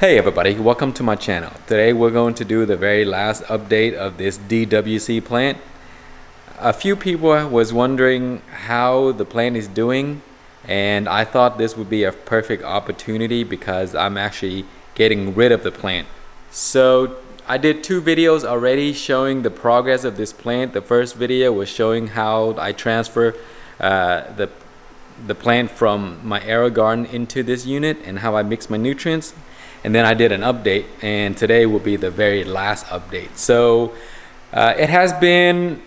Hey everybody, welcome to my channel. Today we're going to do the very last update of this DWC plant. A few people was wondering how the plant is doing, and I thought this would be a perfect opportunity because I'm actually getting rid of the plant. So I did two videos already showing the progress of this plant. The first video was showing how I transfer the plant from my AeroGarden into this unit and how I mix my nutrients. And then I did an update, and today will be the very last update. So it has been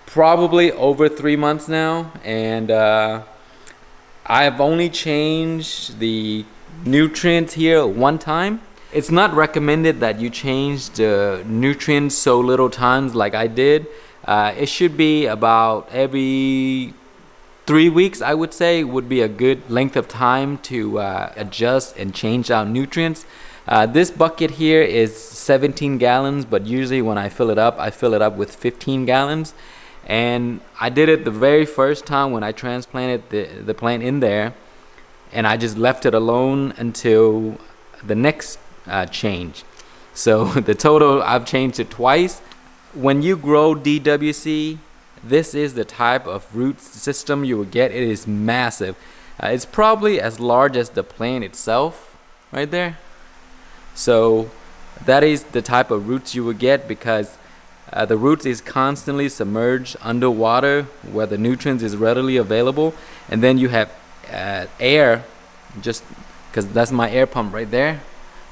probably over 3 months now, and I've only changed the nutrients here one time. It's not recommended that you change the nutrients so little times like I did. It should be about every 3 weeks, I would say, would be a good length of time to adjust and change out nutrients. This bucket here is 17 gallons, but usually when I fill it up with 15 gallons. And I did it the very first time when I transplanted the plant in there, and I just left it alone until the next change. So the total, I've changed it twice. When you grow DWC, this is the type of root system you will get. It is massive. It's probably as large as the plant itself right there. So that is the type of roots you will get because the roots is constantly submerged underwater where the nutrients is readily available. And then you have air, just because that's my air pump right there,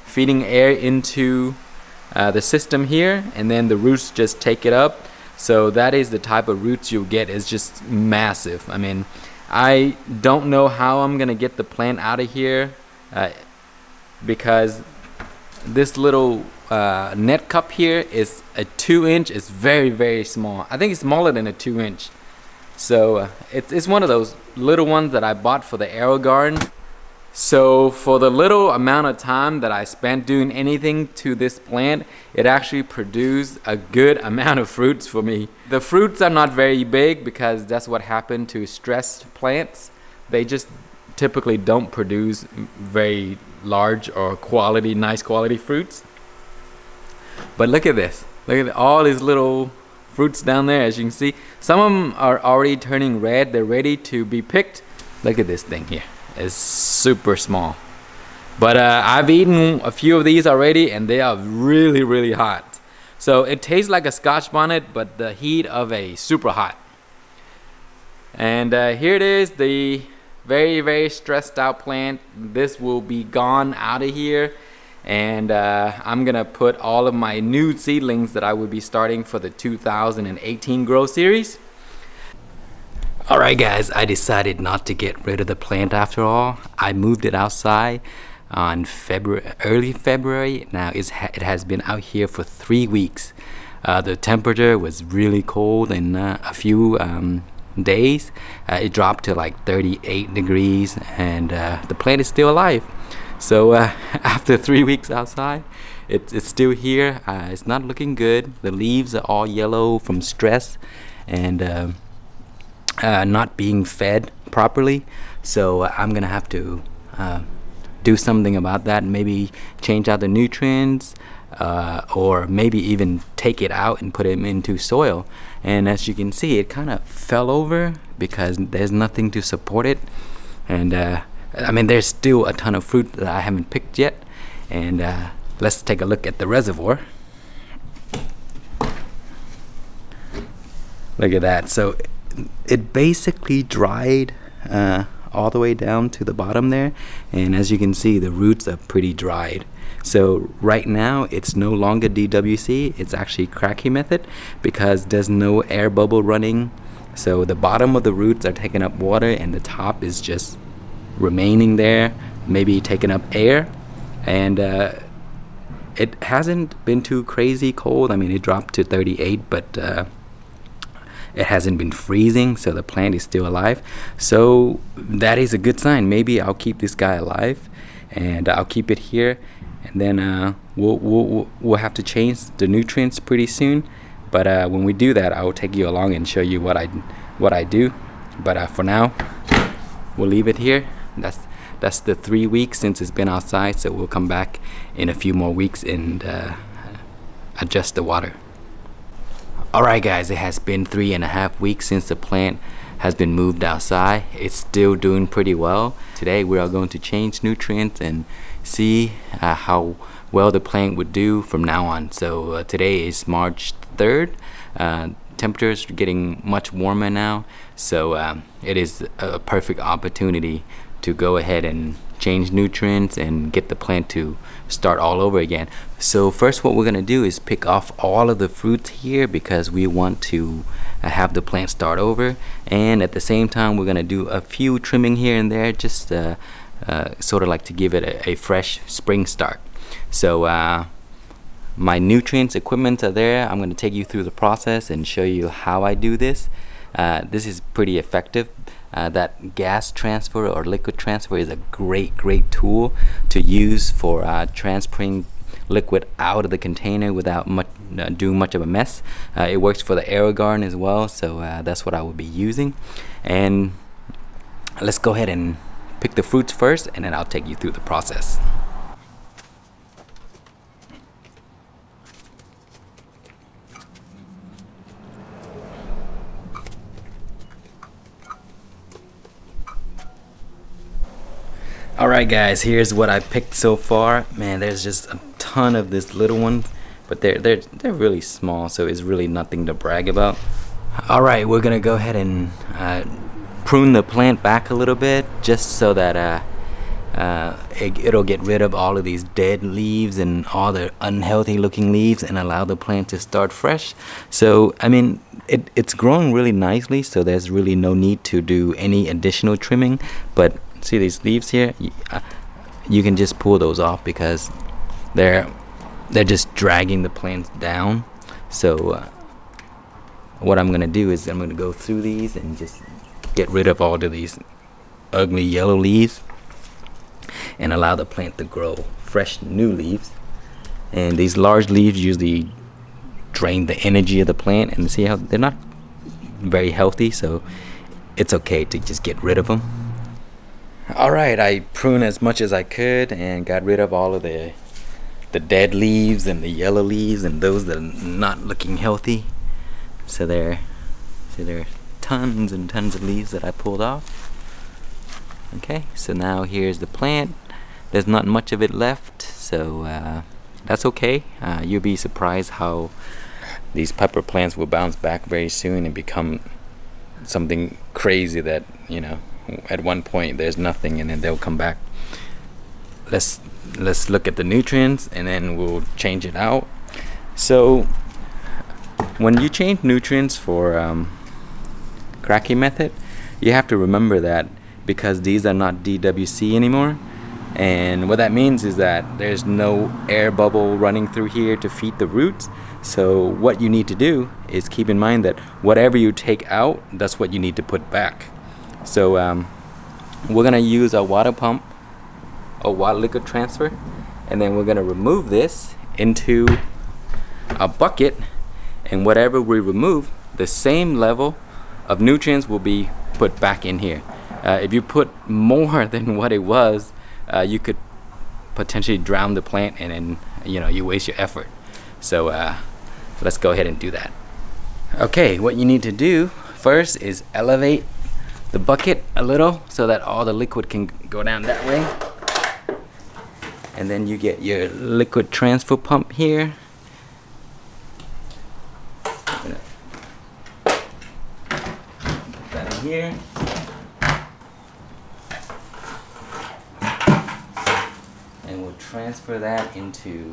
feeding air into the system here, and then the roots just take it up. So that is the type of roots you'll get. Is just massive. I mean, I don't know how I'm gonna get the plant out of here because this little net cup here is a 2-inch. It's very small. I think it's smaller than a 2-inch. So it's one of those little ones that I bought for the AeroGarden. So for the little amount of time that I spent doing anything to this plant, it actually produced a good amount of fruits for me. The fruits are not very big because that's what happened to stressed plants. They just typically don't produce very large or nice quality fruits. But look at this. Look at all these little fruits down there. As you can see, some of them are already turning red. They're ready to be picked. Look at this thing here. Is super small, but I've eaten a few of these already, and they are really hot. So it tastes like a Scotch bonnet, but the heat of a super hot. And here it is, the very stressed out plant. This will be gone out of here, and I'm gonna put all of my new seedlings that I will be starting for the 2018 grow series. Alright guys, I decided not to get rid of the plant after all. I moved it outside on early February. Now it has been out here for 3 weeks. The temperature was really cold in a few days. It dropped to like 38 degrees, and the plant is still alive. So after 3 weeks outside, it's still here. It's not looking good. The leaves are all yellow from stress and not being fed properly. So I'm gonna have to do something about that. Maybe change out the nutrients, or maybe even take it out and put it into soil. And as you can see, it kind of fell over because there's nothing to support it. And I mean, there's still a ton of fruit that I haven't picked yet. And let's take a look at the reservoir. Look at that. So it basically dried all the way down to the bottom there, and as you can see, the roots are pretty dried. So right now it's no longer DWC, it's actually Kratky method because there's no air bubble running. So the bottom of the roots are taking up water and the top is just remaining there, maybe taking up air. And it hasn't been too crazy cold. I mean, it dropped to 38, but it hasn't been freezing, so the plant is still alive. So that is a good sign. Maybe I'll keep this guy alive, and I'll keep it here, and then we'll have to change the nutrients pretty soon. But when we do that, I will take you along and show you what I do. But for now, we'll leave it here. That's the 3 weeks since it's been outside, so we'll come back in a few more weeks and adjust the water. Alright guys, it has been 3.5 weeks since the plant has been moved outside. It's still doing pretty well. Today we are going to change nutrients and see how well the plant would do from now on. So today is March 3rd. Temperatures are getting much warmer now, so it is a perfect opportunity to go ahead and change nutrients and get the plant to start all over again. So first what we're going to do is pick off all of the fruits here because we want to have the plant start over, and at the same time we're going to do a few trimming here and there, just sort of like to give it a fresh spring start. So my nutrients equipment are there. I'm going to take you through the process and show you how I do this. This is pretty effective. That gas transfer or liquid transfer is a great tool to use for transferring liquid out of the container without doing much of a mess. It works for the AeroGarden as well, so that's what I will be using. And let's go ahead and pick the fruits first, and then I'll take you through the process. Alright guys, here's what I picked so far. Man, there's just a ton of this little one, but they're really small, so it's really nothing to brag about. Alright, we're gonna go ahead and prune the plant back a little bit, just so that it'll get rid of all of these dead leaves and all the unhealthy looking leaves and allow the plant to start fresh. So I mean, it's growing really nicely, so there's really no need to do any additional trimming. But see these leaves here, you can just pull those off because they're just dragging the plants down. So what I'm gonna do is I'm gonna go through these and just get rid of all of these ugly yellow leaves and allow the plant to grow fresh new leaves. And these large leaves usually drain the energy of the plant, and see how they're not very healthy, so it's okay to just get rid of them. Alright, I pruned as much as I could and got rid of all of the dead leaves and the yellow leaves and those that are not looking healthy. So there are tons and tons of leaves that I pulled off. Okay, so now here's the plant. There's not much of it left, so that's okay. You'll be surprised how these pepper plants will bounce back very soon and become something crazy that, you know, at one point there's nothing and then they'll come back. Let's look at the nutrients and then we'll change it out. So when you change nutrients for Kratky method, you have to remember that because these are not DWC anymore, and what that means is that there's no air bubble running through here to feed the roots. So what you need to do is keep in mind that whatever you take out, that's what you need to put back. So we're gonna use a water pump, a water liquid transfer, and then we're gonna remove this into a bucket, and whatever we remove, the same level of nutrients will be put back in here. If you put more than what it was, you could potentially drown the plant, and then, you know, you waste your effort. So let's go ahead and do that. Okay, what you need to do first is elevate the bucket a little so that all the liquid can go down that way, and then you get your liquid transfer pump here. Put that in here. And we'll transfer that into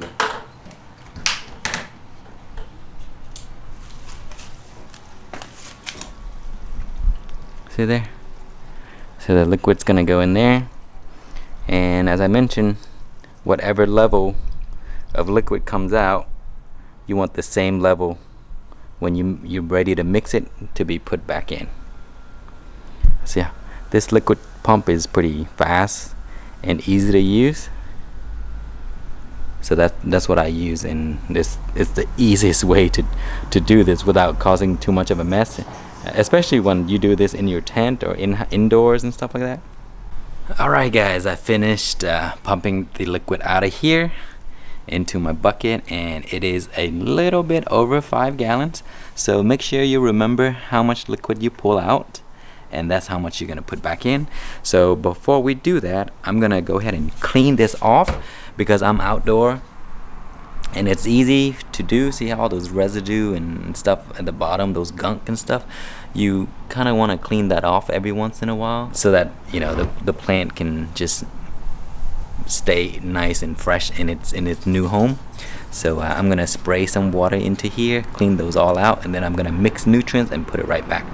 see there? So the liquid's gonna go in there, and as I mentioned, whatever level of liquid comes out, you want the same level when you're ready to mix it to be put back in. So yeah, this liquid pump is pretty fast and easy to use. So that's what I use, and this is the easiest way to do this without causing too much of a mess, especially when you do this in your tent or indoors and stuff like that. Alright guys, I finished pumping the liquid out of here into my bucket, and it is a little bit over 5 gallons. So make sure you remember how much liquid you pull out, and that's how much you're gonna put back in. So before we do that, I'm gonna go ahead and clean this off because I'm outdoor and it's easy to do. See all those residue and stuff at the bottom, those gunk and stuff? You kind of want to clean that off every once in a while so that, you know, the plant can just stay nice and fresh in its new home. So I'm gonna spray some water into here, clean those all out, and then I'm gonna mix nutrients and put it right back.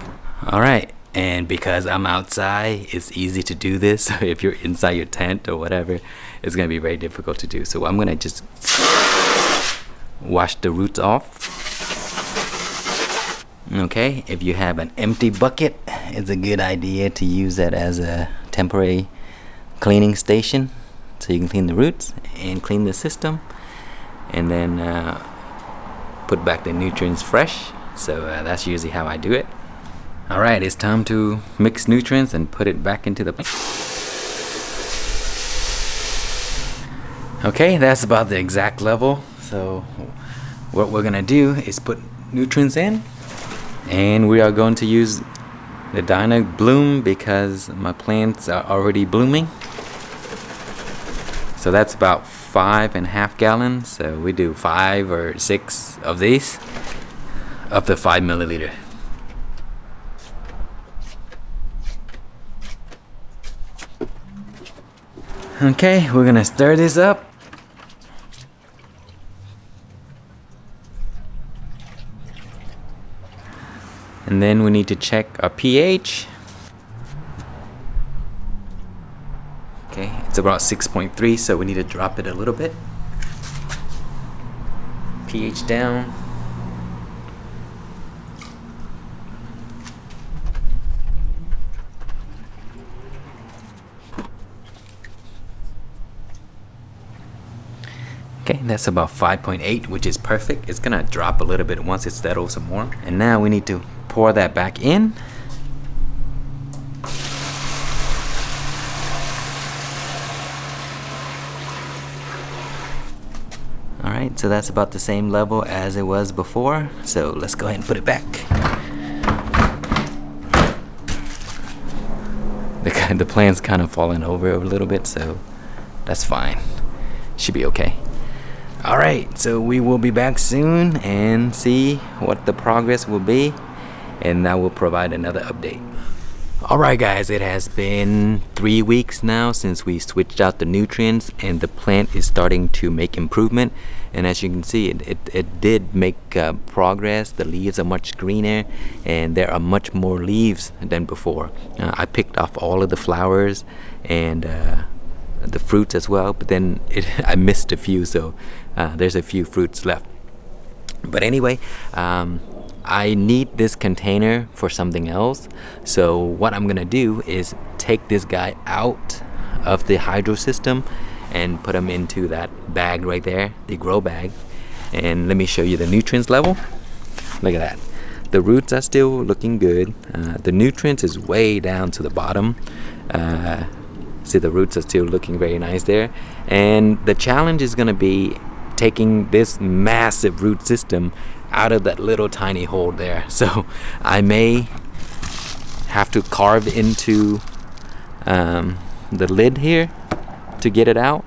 All right, and because I'm outside, it's easy to do this. So if you're inside your tent or whatever, it's gonna be very difficult to do. So I'm gonna just wash the roots off. Okay, if you have an empty bucket, it's a good idea to use that as a temporary cleaning station, so you can clean the roots and clean the system, and then put back the nutrients fresh. So that's usually how I do it. All right, it's time to mix nutrients and put it back into the plant. Okay, that's about the exact level. So what we're gonna do is put nutrients in, and we are going to use the Dyna Bloom because my plants are already blooming. So that's about 5.5 gallons. So we do 5 or 6 of these of the 5 milliliter. Okay, we're gonna stir this up. And then we need to check our pH. Okay, it's about 6.3, so we need to drop it a little bit. pH down. Okay, that's about 5.8, which is perfect. It's gonna drop a little bit once it settles some more. And now we need to pour that back in. Alright, so that's about the same level as it was before. So let's go ahead and put it back. The plant's kind of falling over a little bit, so that's fine. Should be okay. Alright, so we will be back soon and see what the progress will be, and I will provide another update. Alright guys, it has been 3 weeks now since we switched out the nutrients, and the plant is starting to make improvement. And as you can see, it did make progress. The leaves are much greener and there are much more leaves than before. I picked off all of the flowers and the fruits as well, but then I missed a few, so there's a few fruits left. But anyway, I need this container for something else. So what I'm gonna do is take this guy out of the hydro system and put him into that bag right there, the grow bag. And let me show you the nutrients level. Look at that. The roots are still looking good. The nutrients is way down to the bottom. See, the roots are still looking very nice there. And the challenge is gonna be taking this massive root system out of that little tiny hole there. So I may have to carve into the lid here to get it out.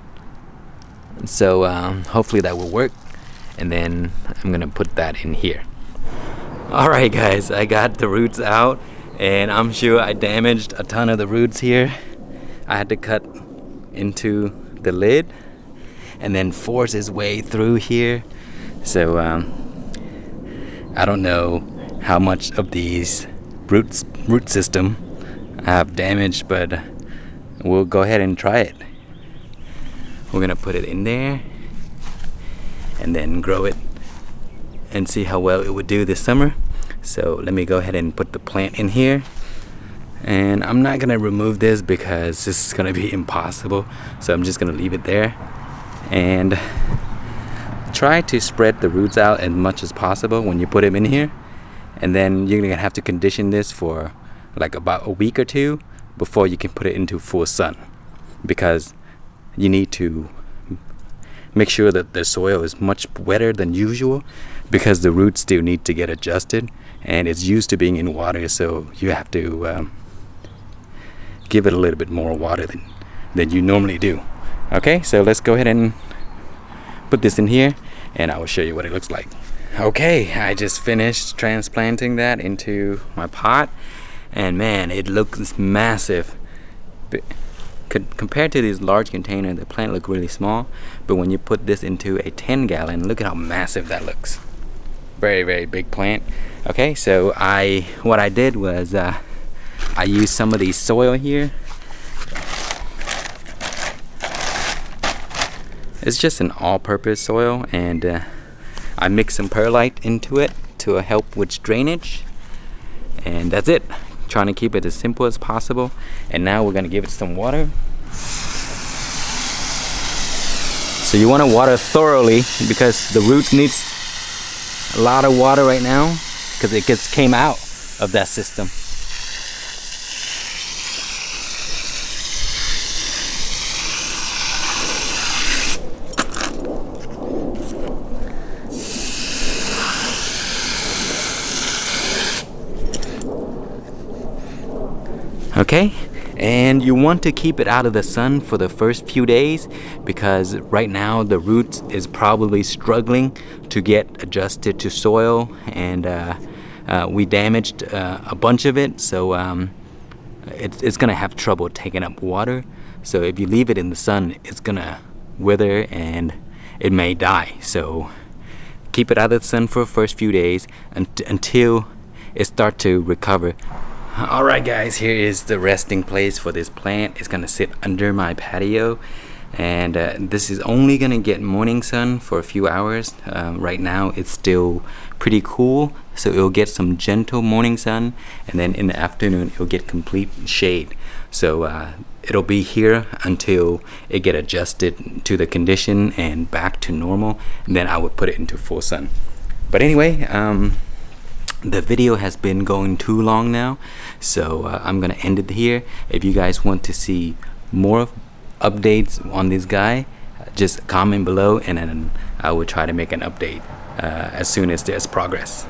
So hopefully that will work, and then I'm gonna put that in here. Alright guys, I got the roots out, and I'm sure I damaged a ton of the roots here. I had to cut into the lid and then force his way through here. So I don't know how much of these root system I have damaged, but we'll go ahead and try it. We're gonna put it in there and then grow it and see how well it would do this summer. So let me go ahead and put the plant in here. And I'm not gonna remove this because this is gonna be impossible. So I'm just gonna leave it there and try to spread the roots out as much as possible when you put them in here. And then you're gonna have to condition this for like about a week or two before you can put it into full sun. because you need to make sure that the soil is much wetter than usual, because the roots still need to get adjusted and it's used to being in water, so you have to give it a little bit more water than you normally do. Okay, so let's go ahead and put this in here and I will show you what it looks like. Okay, I just finished transplanting that into my pot, and man, it looks massive. Compared to these large containers, the plant look really small, but when you put this into a 10-gallon, look at how massive that looks. Very, very big plant. Okay, so what I did was I used some of the soil here. It's just an all-purpose soil, and I mixed some perlite into it to help with drainage, and that's it. Trying to keep it as simple as possible. And now we're gonna give it some water. So you want to water thoroughly, because the root needs a lot of water right now, because it just came out of that system. Okay, and you want to keep it out of the sun for the first few days, because right now the root is probably struggling to get adjusted to soil, and we damaged a bunch of it, so it's gonna have trouble taking up water. So if you leave it in the sun, it's gonna wither and it may die. So keep it out of the sun for the first few days until it starts to recover. Alright guys, here is the resting place for this plant. It's gonna sit under my patio, and this is only gonna get morning sun for a few hours. Right now it's still pretty cool, so it'll get some gentle morning sun, and then in the afternoon it'll get complete shade. So it'll be here until it get adjusted to the condition and back to normal, and then I would put it into full sun. But anyway, the video has been going too long now, so I'm gonna end it here. If you guys want to see more updates on this guy, just comment below, and then I will try to make an update as soon as there's progress.